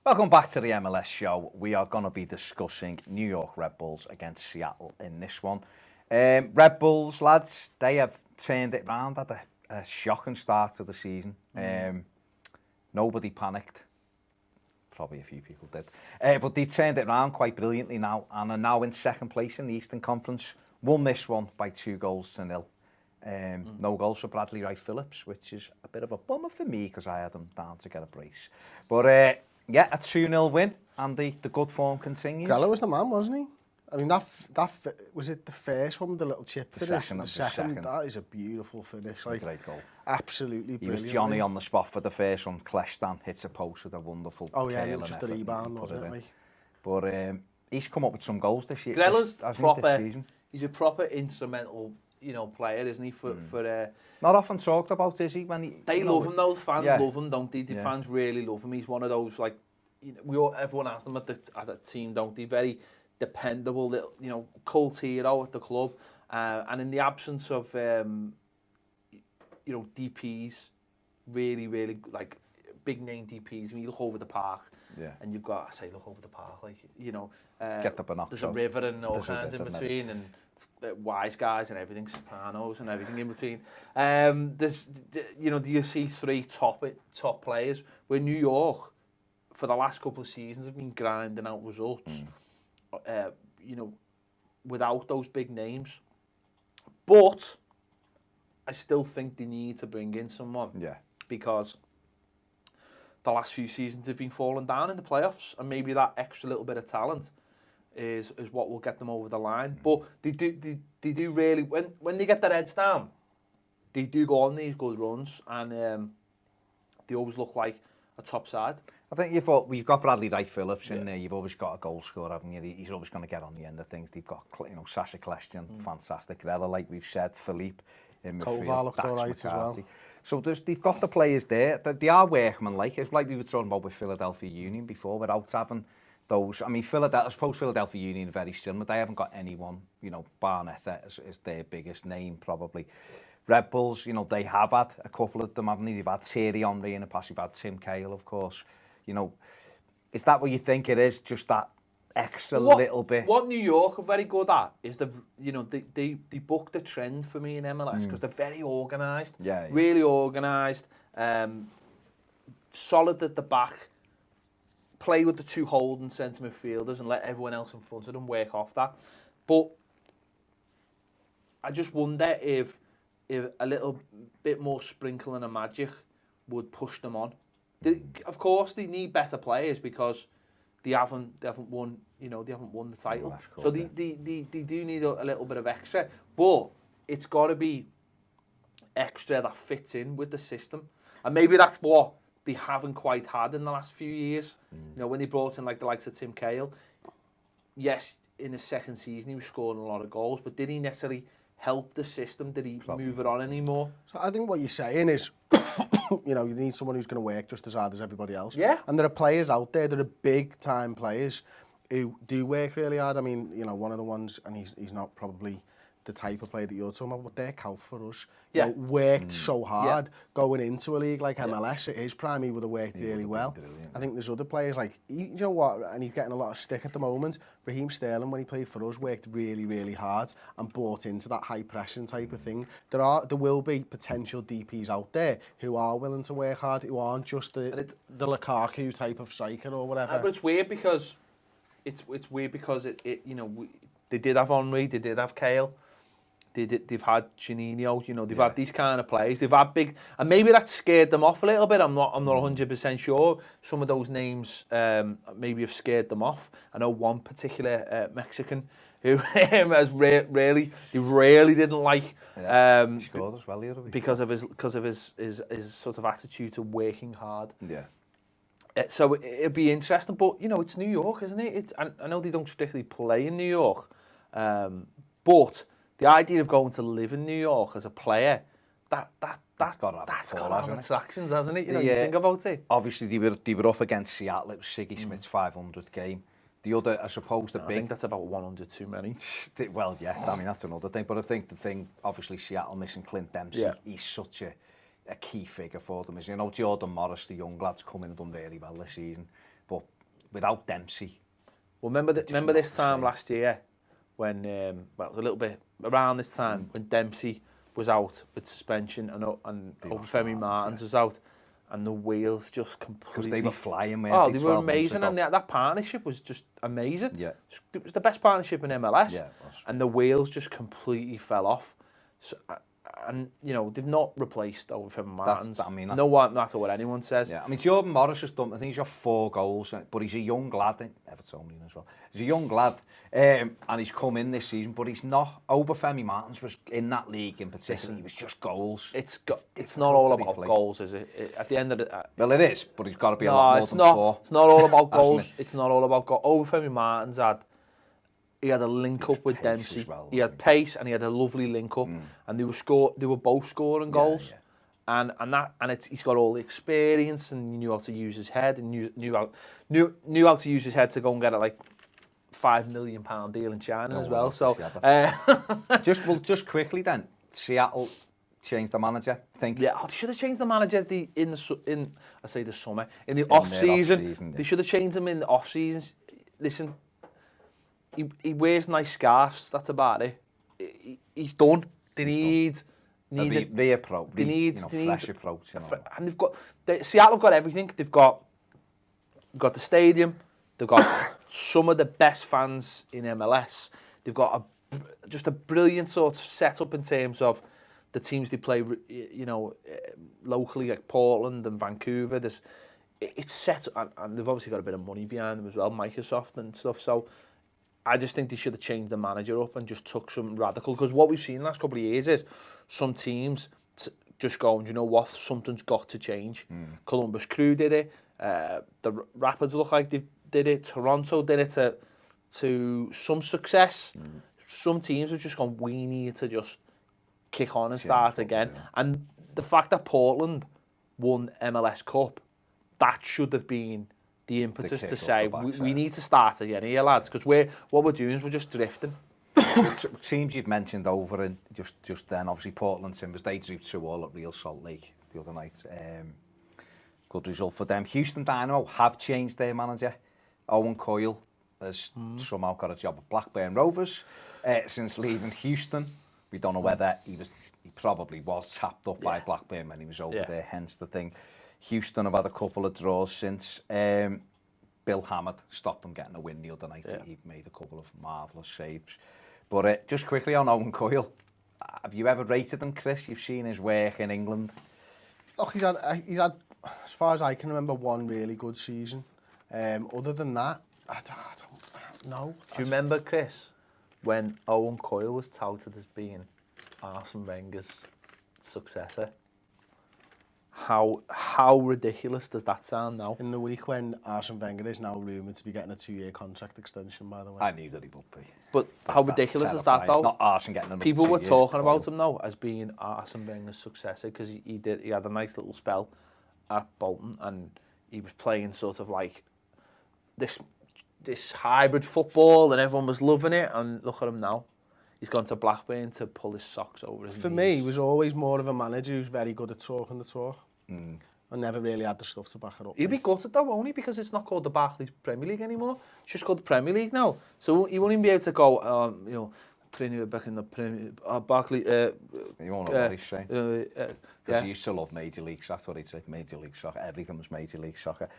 Welcome back to the MLS Show. We are going to be discussing New York Red Bulls against Seattle in this one. Red Bulls, lads, they have turned it round at a shocking start to the season. Nobody panicked. Probably a few people did. But they turned it round quite brilliantly now and are now in second place in the Eastern Conference. Won this one by 2-0. No goals for Bradley Wright-Phillips, which is a bit of a bummer for me because I had him down to get a brace. But yeah, a 2-0 win and the good form continues. Grella was the man, wasn't he? I mean, that was it the first one with the little chip finish? The second. That is a beautiful finish. Like, great goal. Absolutely brilliant. He was Johnny on the spot for the first one. Klestan hits a post with a wonderful it was just a rebound, wasn't it? Like? But he's come up with some goals this year. Grella's proper. He's a proper instrumental, player, isn't he? For not often talked about, is he? They love him, though. Fans love him, don't they? The fans really love him. He's one of those, like, everyone has them at the team, don't they? Very dependable little, cult hero at the club. And in the absence of, DPs, really, really, like, big name DPs. I mean, you look over the park, and you've got, look over the park, like, get the binoculars. There's a river and all kinds in between, and wise guys and everything, Sopranos and everything in between. There's, you see three top players. Where New York, for the last couple of seasons, have been grinding out results. Without those big names. But I still think they need to bring in someone. Yeah. Because the last few seasons have been falling down in the playoffs, and maybe that extra little bit of talent is what will get them over the line. But they do really, when they get their heads down, they do go on these good runs, and they always look like a top side. I think we've got Bradley Wright-Phillips in there. You've always got a goal scorer, haven't you? He's always going to get on the end of things. They've got, Sasha Klestan, fantastic. Grella, like we've said, Philippe in midfield. Kovar looked all right as well. So they've got the players there. They are workmanlike. It's like we were talking about with Philadelphia Union before, without having those. I mean, I suppose Philadelphia Union are very similar. They haven't got anyone, Barnett is their biggest name probably. Red Bulls, they have had a couple of them, haven't they? They've had Thierry Henry in the past. You've had Tim Cahill, of course. Is that what you think it is? Just that extra little bit? What New York are very good at is they book the trend for me in MLS because they're very organised, really organised, solid at the back, play with the two holding centre midfielders and let everyone else in front of them work off that. But I just wonder if a little bit more sprinkling of magic would push them on. Of course, they need better players because they haven't won. They haven't won the title. So they do need a little bit of extra, but it's got to be extra that fits in with the system, and maybe that's what they haven't quite had in the last few years. When they brought in like the likes of Tim Cahill, yes, in his second season he was scoring a lot of goals, but did he necessarily help the system? Did he move it on anymore? So I think what you're saying is, you need someone who's going to work just as hard as everybody else. Yeah. And there are players out there that are big-time players who do work really hard. I mean, one of the ones, and he's not probably the type of player that you're talking about, but they're Cal for us. Worked so hard going into a league like MLS at his prime. He would have worked really well. I think there's other players like, and he's getting a lot of stick at the moment. Raheem Sterling, when he played for us, worked really, really hard and bought into that high pressing type of thing. There will be potential DPs out there who are willing to work hard, who aren't just the Lukaku type of striker or whatever. But it's weird because they did have Henry, they did have Cahill. They've had Juninho, they've had these kind of players. They've had big, and maybe that scared them off a little bit. I'm not 100% sure. Some of those names maybe have scared them off. I know one particular Mexican who has really didn't like. He scored as well the other week because of his sort of attitude to working hard. Yeah. So it'd be interesting, but it's New York, isn't it? I know they don't strictly play in New York, but the idea of going to live in New York as a player, that's got to have attractions, hasn't it? You think about it. Obviously, they were up against Seattle. It was Siggy Smith's 500th game. The other, I suppose, the big... I think that's about 100 too many. Well, yeah, I mean, that's another thing. But I think the thing, obviously, Seattle missing Clint Dempsey, he's such a key figure for them. As Jordan Morris, the young lad's come in and done really well this season. but without Dempsey. Well, remember this time last year when, well, it was a little bit around this time when Dempsey was out with suspension and Obafemi Martins was out, and the wheels just completely... Because they were flying, weren't they? They were amazing, and that partnership was just amazing. Yeah. It was the best partnership in MLS, yeah, and the wheels just completely fell off. So, and, you know, they've not replaced Obafemi Martins. No matter what anyone says. Yeah, I mean, Jordan Morris has done, I think he's got 4 goals, but he's a young lad, Evertonian as well. He's a young lad, and he's come in this season, but he's not. Obafemi Martins was in that league in particular, he was just goals. It's not all about goals, is it? At the end of the... well, it is, but he's got to be a lot more than 4. It's not all about goals. It's not all about goals. Obafemi Martins he had a link up with Dempsey. Well, he had pace and he had a lovely link up, and they were both scoring goals. Yeah. And he's got all the experience, and he knew how to use his head, and knew how to use his head to go and get a £5 million deal in China as well. So just quickly then, Seattle changed the manager. Think they should have changed the manager in the summer, in the off season. They should have changed him in the off season. Listen. He wears nice scarves. That's about it. He's done. They need the approach. They need fresh approach. And Seattle have got everything. They've got the stadium. They've got some of the best fans in MLS. They've got just a brilliant sort of setup in terms of the teams they play. You know, locally like Portland and Vancouver. It's set, and they've obviously got a bit of money behind them as well, Microsoft and stuff. So. I just think they should have changed the manager up and just took some radical, because what we've seen the last couple of years is some teams just going, you know what, something's got to change. Columbus Crew did it, the Rapids look like they did it, Toronto did it to some success. Some teams have just gone, we need to just kick on and start again. Yeah. And the fact that Portland won MLS Cup, that should have been the impetus to say we need to start again here, lads, because what we're doing is we're just drifting. Teams you've mentioned over, and just then obviously Portland Timbers, they drew 2-2 at Real Salt Lake the other night. Good result for them. Houston Dynamo have changed their manager. Owen Coyle has somehow got a job at Blackburn Rovers since leaving Houston. We don't know whether he probably was tapped up by Blackburn when he was over there, hence the thing. Houston have had a couple of draws since. Bill Hammond stopped them getting a win the other night. Yeah. He made a couple of marvellous saves. But just quickly on Owen Coyle, have you ever rated him, Chris? You've seen his work in England. Look, he's had, as far as I can remember, one really good season. Other than that, I don't know. Do you remember, Chris, when Owen Coyle was touted as being Arsene Wenger's successor? How ridiculous does that sound now? In the week when Arsene Wenger is now rumoured to be getting a 2-year contract extension, by the way. I knew that he would be. But how ridiculous is that, though? Not Arsene getting another 2 years. People were talking about him, though, as being Arsene Wenger's successor, because he had a nice little spell at Bolton, and he was playing sort of like this hybrid football, and everyone was loving it, and look at him now. He's gone to Blackburn to pull his socks over his knees. For me, he was always more of a manager who's very good at talking the talk. And never really had the stuff to back it up. He'll be gutted though, won't he? Because it's not called the Barclays Premier League anymore. It's just called the Premier League now. So he won't even be able to go, training back in the Premier Barclays. He won't know what he's saying. Because he used to love Major League Soccer. That's what he'd say. Major League Soccer. Everything was Major League Soccer.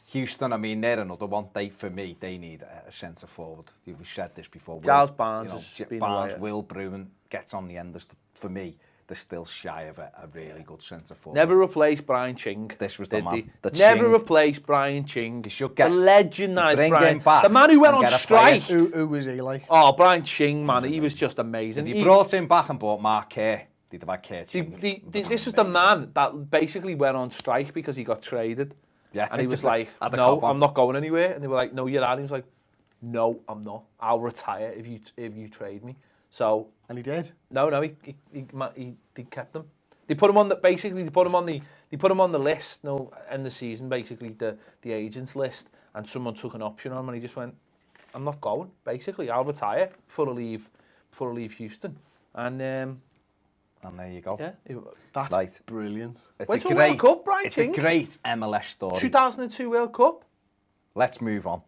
Houston, I mean, they're another one. For me, they need a centre forward. We've said this before. Charles Barnes Barnes, Will Bruin gets on the end. For me, they're still shy of a really good centre forward. Never replace Brian Ching. This was the man. Never replace Brian Ching. You should get the legend that bring Brian. him back. The man who went on strike. Who was he like? Oh, Brian Ching, man. He was just amazing. If you brought him back and bought Mark Kerr, they'd have had Kerr. This was the man that basically went on strike because he got traded. Yeah. And he was like, no, I'm not going anywhere. And they were like, no, you're out. He was like, no, I'm not. I'll retire if you trade me. So. And he did. No, he kept them. They put him on the list. No, end the season basically the agents list, and someone took an option on him, and he just went, I'm not going. Basically, I'll retire before I leave Houston, and there you go. Yeah, that's brilliant. It's a great World Cup, Brian Ching. It's a great MLS story. 2002 World Cup. let's move on.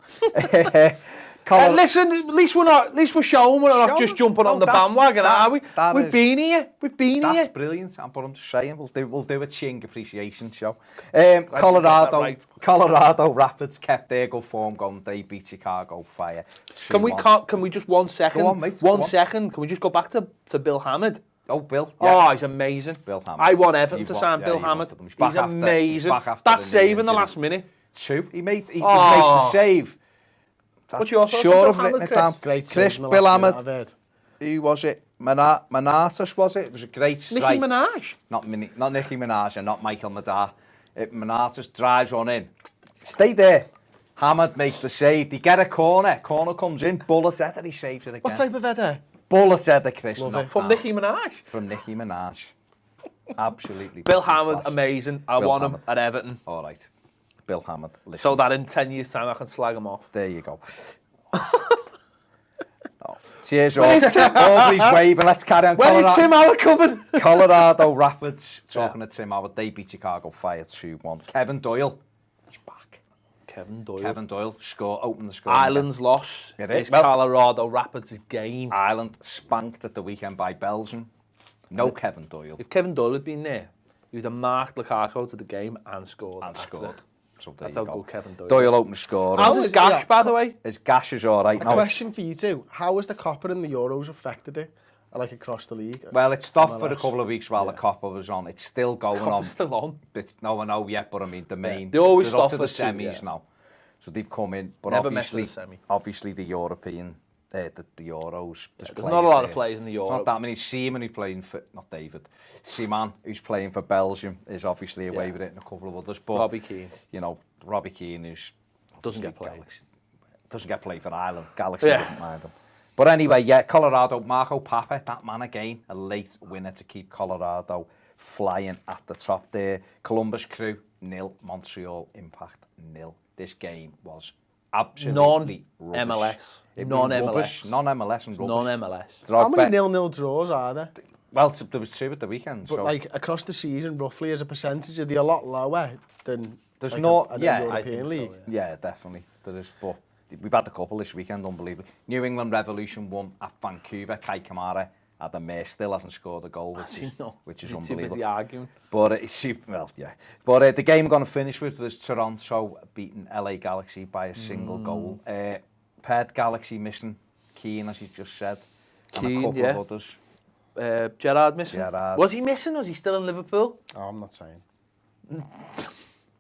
Listen, at least we're showing we're not just jumping on the bandwagon, are we? We've been here. That's brilliant. But I'm just saying, we'll do a Ching appreciation show. Colorado Rapids kept their good form going. They beat Chicago Fire 2-1. Can we just 1 second? Go on, mate. One second. Can we just go back to Bill Hammond? Oh, Bill. Yeah. Oh, he's amazing. Bill Hammond. I want Everton to sign Bill Hammond. He's amazing. That save in the last minute. He makes the save. What's your thoughts sure on of Bill written Hammond, it down. Great Chris, save in the Bill last minute, Hammond. I've heard. Who was it? Manatas, was it? It was a great strike. Nicki Minaj. Not Nicki Minaj and not Michael Madar. Manatas drives on in. Stay there. Hammond makes the save. They get a corner. Corner comes in. Bullet header. He saves it again. What type of header? Bullet header, Chris. From Nicki Minaj. From Nicki Minaj. Absolutely. Bill Hammond, class. amazing. I want him at Everton. All right. Bill Hammond. Listen. So that in 10 years' time I can slag him off. There you go. Cheers, all. Aubrey's waving. Let's carry on. When is Tim Howard coming? Colorado Rapids. Talking to Tim Howard, they beat Chicago Fire 2-1. Kevin Doyle. He's back. Kevin Doyle. Opened the score. Ireland's loss is Well, Colorado Rapids' game. Ireland spanked at the weekend by Belgium. No Kevin Doyle. If Kevin Doyle had been there, he would have marked Lukaku to the game and scored. So That's how good Kevin Doyle is. Doyle opened the score. How's his gash, by the way? His gash is all right A now. question for you two. How has the Copper and the Euros affected it? Like across the league? Well, it stopped for a MLS. couple of weeks while the Copper was on. It's still going on. It's still on. No, I know yet, but I mean the main. They always they're up stop to the for two, semis now, so they've come in. But Never mess with obviously, the semi. obviously the European, the Euros. There's not a lot of players in the Euro. Not that many. Seaman who's playing for Seaman who's playing for Belgium is obviously away with it, and a couple of others. But Robbie Keane. You know, Robbie Keane who's Doesn't get played. Doesn't get played for Ireland. Galaxy wouldn't mind him. But anyway, yeah, Colorado, Marco Papa, that man again, a late winner to keep Colorado flying at the top there. Columbus Crew, 0. Montreal Impact, 0. This game was absolutely rubbish. Non-MLS. It was Non-MLS. rubbish. Non-MLS and rubbish. Non-MLS. How many 0-0 draws are there? Well, there was 2 at the weekend. But so like across the season, roughly as a percentage, are they a lot lower than there's like no, a yeah, European league? Yeah, definitely. There is, but we've had a couple this weekend, unbelievably. New Revolution won at Vancouver. Kai Kamara had a miss, still hasn't scored a goal, which is unbelievable. Too busy arguing. But But the game I'm going to finish with was Toronto beating LA Galaxy by a single goal. Ped Galaxy missing Keane, as you just said, and a couple of others. Gerrard missing. Gerrard. Was he missing? Was he still in Liverpool? Oh, I'm not saying.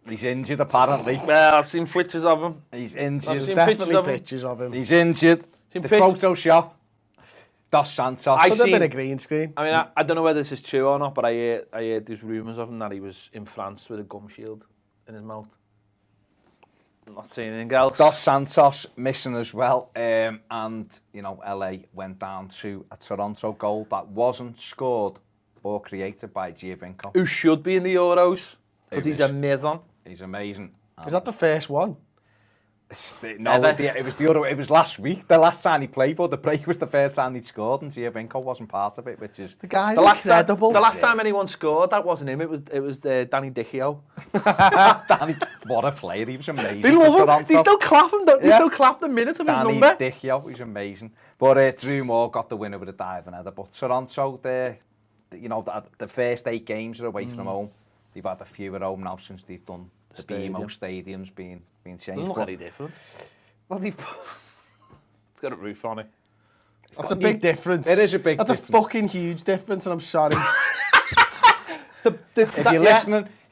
He's injured apparently. Well, I've seen pictures of him. He's I've injured. seen Definitely pictures of him. pictures of him. He's injured. Seen The pictures- Photoshop. Dos Santos. Could have been a green screen. I mean, I don't know whether this is true or not, but I heard there's rumours of him that he was in France with a gum shield in his mouth. I'm not saying anything else. Dos Santos missing as well, and you know LA went down to a Toronto goal that wasn't scored or created by Giovinco. Who should be in the Euros because Who he's is? amazing. He's amazing. Is that the first one? No, it was the other. It was last week. The last time he played for the break was the first time he'd scored, and Giovinco wasn't part of it, which is The guy's The incredible. last time anyone scored, that wasn't him. It was Danny Dicchio. Danny. What a player! He was amazing. They for love him. Toronto. They still clap him. They Yeah. still clap the minute of his Danny number. Dicchio, he's amazing. But Drew Moore got the winner with a diving header. But Toronto, you know, the first 8 games are away from home. They've had a few at home now since they've done the BMO stadiums being changed. Doesn't look any different. Well, It's got a roof on it. That's a big difference. It is a big That's difference. a fucking huge difference, and I'm sorry. if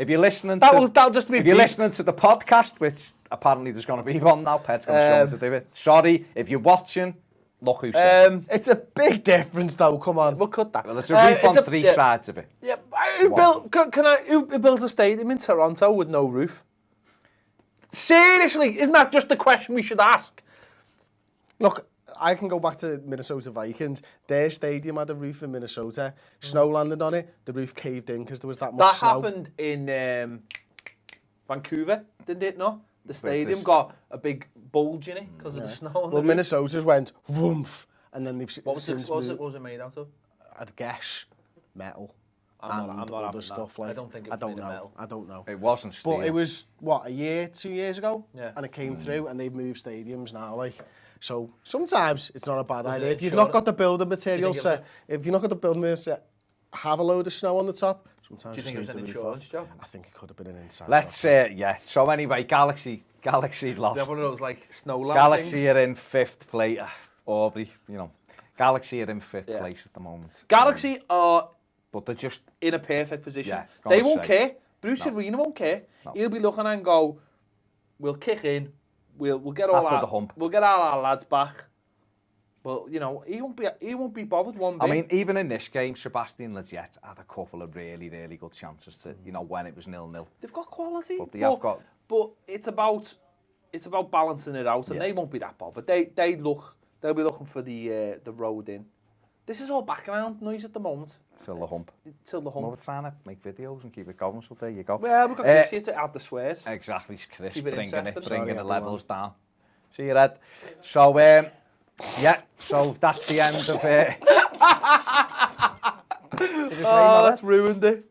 you're listening, That'll just be if you're beat. listening to the podcast, which apparently there's going to be one now, Ped's going to show me to do it. Sorry, if you're watching, look who said it. It's a big difference, though. Come on. We'll cut that. Well, it's a roof on 3 sides of it. Yeah, who builds a stadium in Toronto with no roof? Seriously, isn't that just the question we should ask? Look, I can go back to Minnesota Vikings. Their stadium had a roof in Minnesota. Snow landed on it. The roof caved in because there was that much That snow. happened in Vancouver, didn't it? No, the stadium got a big bulge in it because of the snow. On Well, the Minnesota's went woomph, and then they've what was since it? What moved- was it made out of? I'd guess metal. I'm not other having stuff that. like I don't think it I was don't made of know. metal. I don't know. It wasn't steel. But it was what, a year, 2 years ago, Yeah. and it came through, and they've moved stadiums now. Like, so sometimes it's not a bad Was it idea if you've insured? not got the building material it was set. If you've not got the building material set, have a load of snow on the top. Sometimes Do you think it was just an leave the roof insurance off. job? I think it could have been an inside. Let's yeah. So anyway, Galaxy You lost. have one of those like snow lamp Galaxy things? are in 5th place. Aubrey, you know, Galaxy are in 5th Yeah. place at the moment. Galaxy are But they're just in a perfect position. Yeah, They gonna won't say. care. Bruce Arena won't care. No. He'll be looking and go, we'll kick in, we'll get all After our, the hump. we'll get all our lads back. But you know, he won't be bothered one bit. I mean, even in this game, Sebastian Lletget had a couple of really good chances to, you know, when it was 0-0. they've got quality. But they have got. But it's about balancing it out, and Yeah. they won't be that bothered. They'll be looking for the road in. This is all background noise at the moment. Till the hump. Till the Well, hump. it's trying to make videos and keep it going, so there you go. Well, we've got Chris here to add the swears. Exactly, Chris, Keep it bringing interesting. bringing Sorry, the everyone. levels down. See you, Ed. So, yeah, so that's the end of it. Oh, that's ruined it.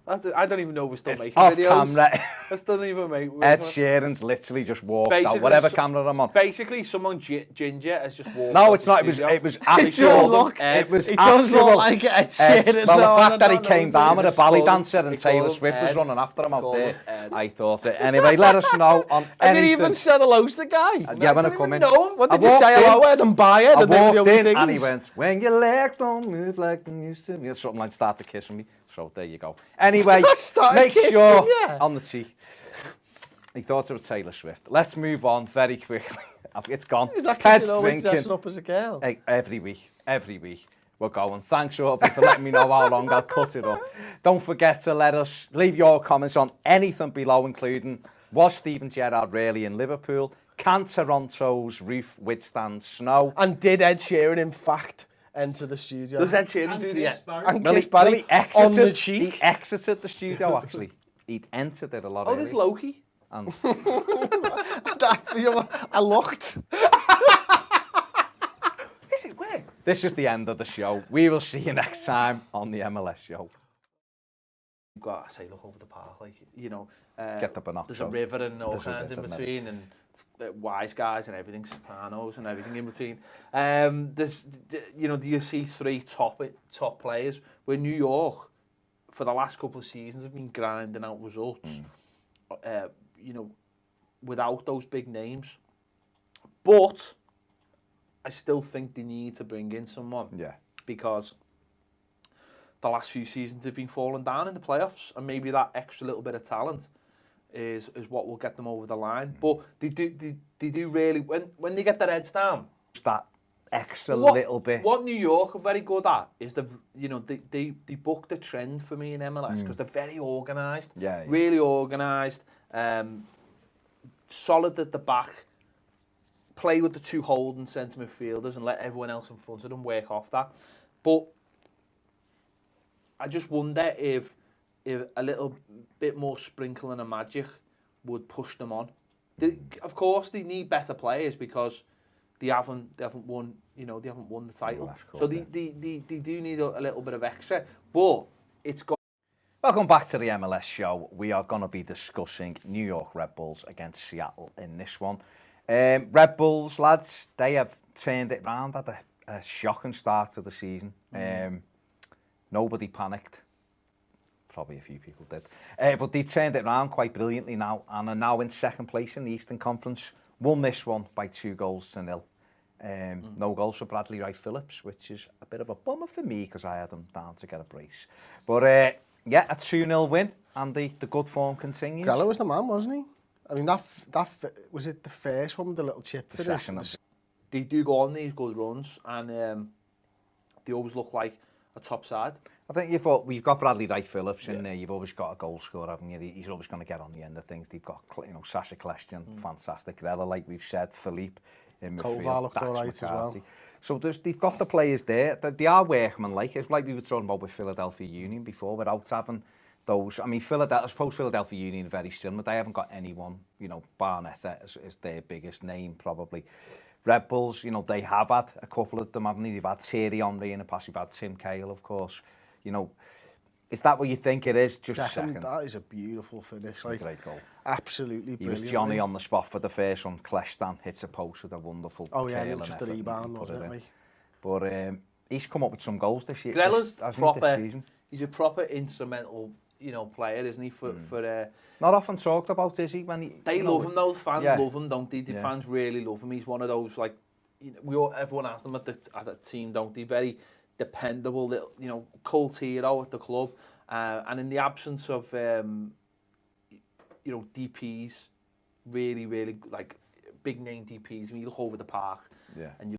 I don't even know we're still making Off videos. camera. I still don't even make. Ed Sheeran's literally just walked Basically, out, whatever so- camera I'm on. Basically, someone ginger has just walked. No, out it's the not. It was studio. actual. look- It was It does look actual. like Ed Ed, Sheeran. well, the though, fact and I that he don't know came if down with a just ballet call him- dancer and they call Taylor him Swift was Ed. running after him out Call there, him Ed. I thought it. Anyway, let us know on I didn't anything. even say hello to the guy. Yeah, when I come in. No, what I did you walked say in, hello, Ed, and bye, Ed? I And they were walked the only in things. and he went, when your legs don't move like they used to. You know, something like started kissing me. So there you go. Anyway, Started make kissing sure you? on the cheek. He thought it was Taylor Swift. Let's move on very quickly. It's gone. Is that Ped's because you're always drinking. dressing up as a girl? Every week. We're going. Thanks, Aubrey, for letting me know how long I'll cut it up. Don't forget to leave your comments on anything below, including, was Steven Gerrard really in Liverpool? Can Toronto's roof withstand snow? And did Ed Sheeran, in fact, enter the studio? Does Ed Sheeran do the? And Well, Chris he Barry on the he cheek? exited the studio, actually. He'd entered it a lot Oh, there's earlier. Loki. And I looked. Is it where? this is the end of the show. We will see you next time on the MLS show. You've got to say, look over the park, like, you know. Get the binoculars. There's a river and all There's a kinds in river, between, and wise guys and everything, Sopranos and everything in between. There's, you know, you see three top players. Where New York, for the last couple of seasons, have been grinding out results. You know, without those big names. But I still think they need to bring in someone. Yeah. Because the last few seasons have been falling down in the playoffs, and maybe that extra little bit of talent is what will get them over the line. But they do really, when they get their heads down, Just that extra little bit. What New York are very good at is they book the trend for me in MLS because they're very organised, Yeah. really organised, solid at the back, play with the two holding centre midfielders and let everyone else in front of them work off that. But I just wonder if a little bit more sprinkling of magic would push them on. Of course, they need better players because they haven't won. You know, they haven't won the title. that's cool, So they do need a little bit of extra. But it's got. Welcome back to the MLS show. We are going to be discussing New York Red Bulls against Seattle in this one. Red Bulls, lads, they have turned it round, had a shocking start to the season. Nobody panicked. Probably a few people did. But they turned it round quite brilliantly now and are now in second place in the Eastern Conference. Won this one by 2-0. No goals for Bradley Wright-Phillips, which is a bit of a bummer for me because I had him down to get a brace. But yeah, a 2-0 win and the good form continues. Grella was the man, wasn't he? I mean, that was it the first one with the little chip The finish? second. They do go on these good runs and they always look like a top side. I think we've got Bradley Wright-Phillips in there. You've always got a goal scorer, haven't you? He's always going to get on the end of things. They've got, you know, Sasha Kleshtian, fantastic. Grella, like we've said, Philippe in midfield. Kovar looked Dax all right as well. McCarthy. So they've got the players there. They are workmanlike. It's like we were talking about with Philadelphia Union before, without having those. I mean, I suppose Philadelphia Union are very similar. They haven't got anyone, you know, Barnett is their biggest name probably. Red Bulls, you know, they have had a couple of them, haven't they? They've had Thierry Henry in the past. You've had Tim Cahill, of course. You know, Is that what you think it is? Just Second, second. that is a beautiful finish. Like, Great goal. absolutely He brilliant. was Johnny on the spot for the first one. Klestan hits a post with a wonderful Oh yeah, curl it and was just a effort and rebound, put wasn't it? in. Like, But he's come up with some goals this year. Grella's This proper. season. He's a proper instrumental, player, isn't he? For Not often talked about, is he? When they love him though. Fans Yeah. love him, don't they? The Yeah. fans really love him. He's one of those like, everyone has them at the team, don't they? Very dependable little, cult hero at the club. And in the absence of DPs, really like big name DPs. When you look over the park, Yeah. and